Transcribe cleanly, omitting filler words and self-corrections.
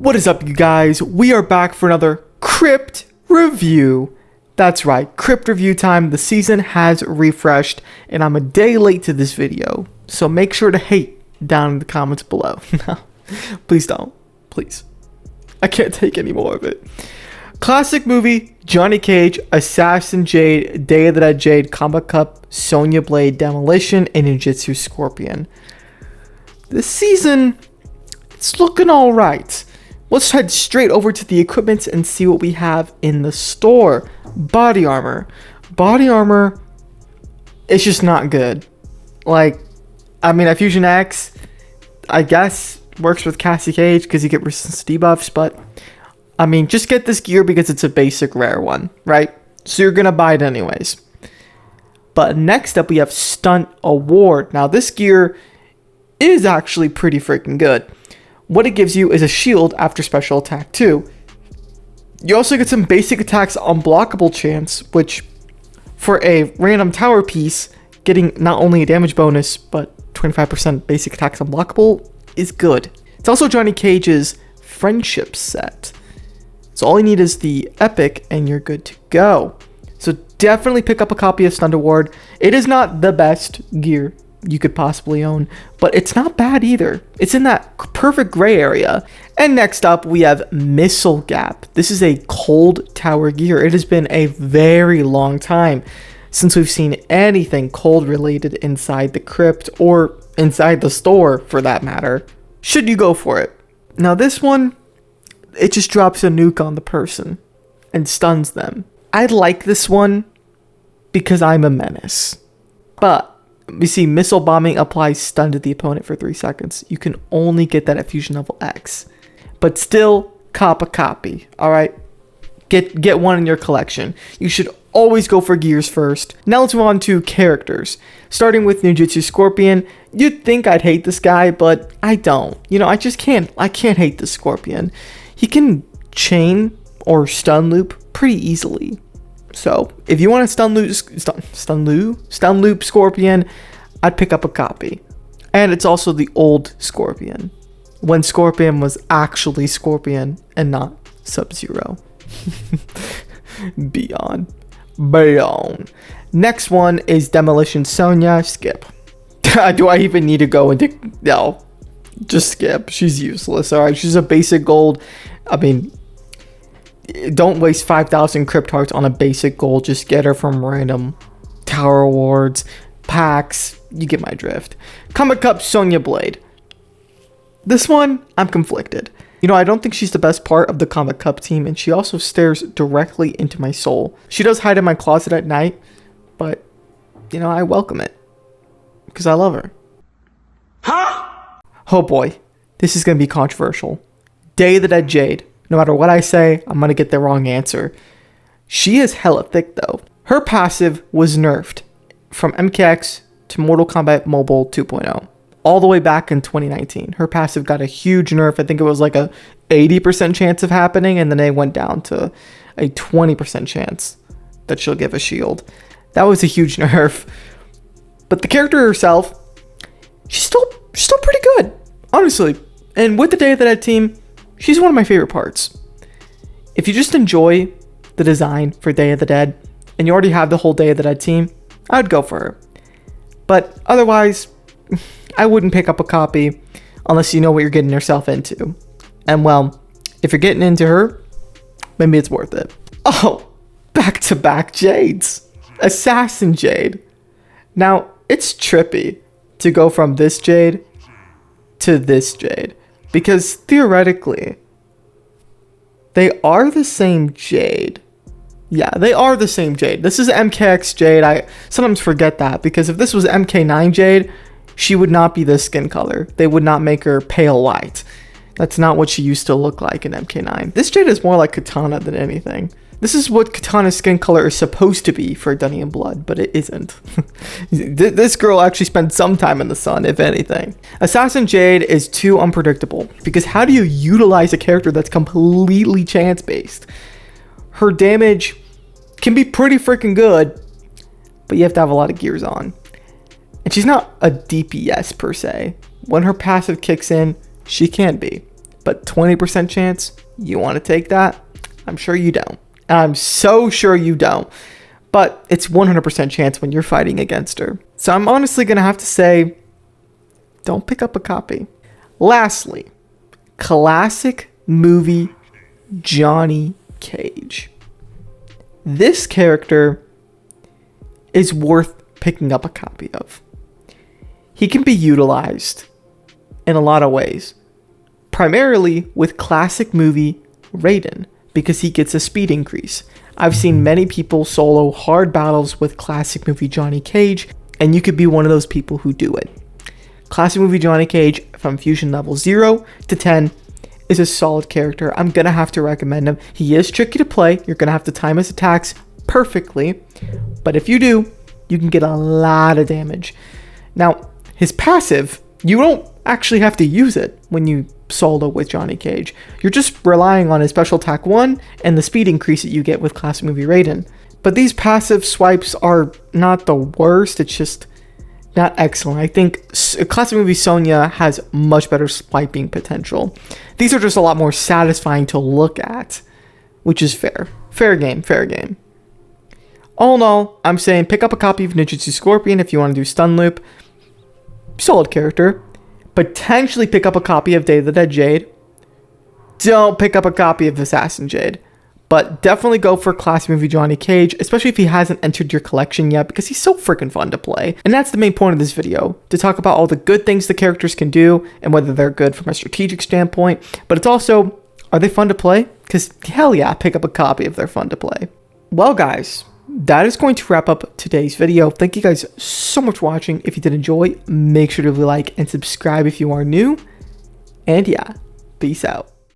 What is up, you guys? We are back for another Krypt review. That's right, Krypt review time. The season has refreshed, and I'm a day late to this video, so make sure to hate down in the comments below. No, please don't. Please. I can't take any more of it. Classic movie, Johnny Cage, Assassin Jade, Day of the Dead Jade, Combat Cup, Sonya Blade, Demolition, and Ninjutsu Scorpion. This season, it's looking alright. Let's head straight over to the equipment and see what we have in the store. Body armor. Body armor is just not good. A Fusion X, I guess, works with Cassie Cage because you get resistance debuffs, but just get this gear because it's a basic rare one, right? So you're gonna buy it anyways. But next up, we have Stunt Award. Now, this gear is actually pretty freaking good. What it gives you is a shield after special attack 2. You also get some basic attacks unblockable chance, which for a random tower piece, getting not only a damage bonus, but 25% basic attacks unblockable is good. It's also Johnny Cage's friendship set. So all you need is the epic and you're good to go. So definitely pick up a copy of Stunt Award. It is not the best gear you could possibly own, but it's not bad either. It's in that perfect gray area. And next up, we have Missile Gap. This is a cold tower gear. It has been a very long time since we've seen anything cold related inside the crypt or inside the store for that matter. Should you go for it? Now this one, it just drops a nuke on the person and stuns them. I like this one because I'm a menace, but we see missile bombing applies stun to the opponent for 3 seconds. You can only get that at Fusion Level X. But still, cop a copy, alright? Get one in your collection. You should always go for gears first. Now let's move on to characters. Starting with Ninjutsu Scorpion. You'd think I'd hate this guy, but I don't. I can't hate the Scorpion. He can chain or stun loop pretty easily. So, if you want to stun loop Scorpion, I'd pick up a copy. And it's also the old Scorpion, when Scorpion was actually Scorpion and not Sub-Zero. Beyond. Next one is Demolition Sonya. Skip. Do I even need to go into... No. Just skip. She's useless. Alright, she's a basic gold. Don't waste 5,000 Krypt hearts on a basic gold. Just get her from random tower awards, packs. You get my drift. Combat Cup Sonya Blade. This one, I'm conflicted. I don't think she's the best part of the Combat Cup team, and she also stares directly into my soul. She does hide in my closet at night, but, I welcome it. Because I love her. Huh? Oh boy, this is going to be controversial. Day of the Dead Jade. No matter what I say, I'm going to get the wrong answer. She is hella thick though. Her passive was nerfed from MKX to Mortal Kombat Mobile 2.0. All the way back in 2019. Her passive got a huge nerf. I think it was like a 80% chance of happening, and then it went down to a 20% chance that she'll give a shield. That was a huge nerf. But the character herself, she's still pretty good, honestly. And with the Day of the Dead team, she's one of my favorite parts. If you just enjoy the design for Day of the Dead, and you already have the whole Day of the Dead team, I would go for her. But otherwise, I wouldn't pick up a copy unless you know what you're getting yourself into. And well, if you're getting into her, maybe it's worth it. Oh, back-to-back Jades. Assassin Jade. Now, it's trippy to go from this Jade to this Jade. Because theoretically, they are the same Jade. Yeah, they are the same Jade. This is MKX Jade. I sometimes forget that, because if this was MK9 Jade, she would not be this skin color. They would not make her pale white. That's not what she used to look like in MK9. This Jade is more like Katana than anything. This is what Katana's skin color is supposed to be for Dunny and Blood, but it isn't. This girl actually spent some time in the sun, if anything. Assassin Jade is too unpredictable, because how do you utilize a character that's completely chance-based? Her damage can be pretty freaking good, but you have to have a lot of gears on. And she's not a DPS per se. When her passive kicks in, she can be. but 20% chance, you want to take that? I'm sure you don't. I'm so sure you don't. But it's 100% chance when you're fighting against her. So I'm honestly going to have to say, don't pick up a copy. Lastly, classic movie Johnny Cage. This character is worth picking up a copy of. He can be utilized in a lot of ways, primarily with classic movie Raiden, because he gets a speed increase. I've seen many people solo hard battles with classic movie Johnny Cage, and you could be one of those people who do it. Classic movie Johnny Cage from fusion level 0 to 10 is a solid character. I'm gonna have to recommend him. He is tricky to play. You're gonna have to time his attacks perfectly, but if you do, you can get a lot of damage. Now, his passive, you don't actually have to use it when you solo with Johnny Cage. You're just relying on his special attack 1 and the speed increase that you get with classic movie Raiden. But these passive swipes are not the worst, it's just not excellent. I think classic movie Sonya has much better swiping potential. These are just a lot more satisfying to look at, which is fair. Fair game, fair game. All in all, I'm saying pick up a copy of Ninjutsu Scorpion if you want to do stun loop. Solid character. Potentially pick up a copy of Day of the Dead Jade. Don't pick up a copy of Assassin Jade. But definitely go for classic movie Johnny Cage, especially if he hasn't entered your collection yet, because he's so freaking fun to play. And that's the main point of this video, to talk about all the good things the characters can do and whether they're good from a strategic standpoint. But it's also, are they fun to play? Because hell yeah, pick up a copy if they're fun to play. Well guys, that is going to wrap up today's video. Thank you guys so much for watching. If you did enjoy, make sure to like and subscribe if you are new. And yeah, peace out.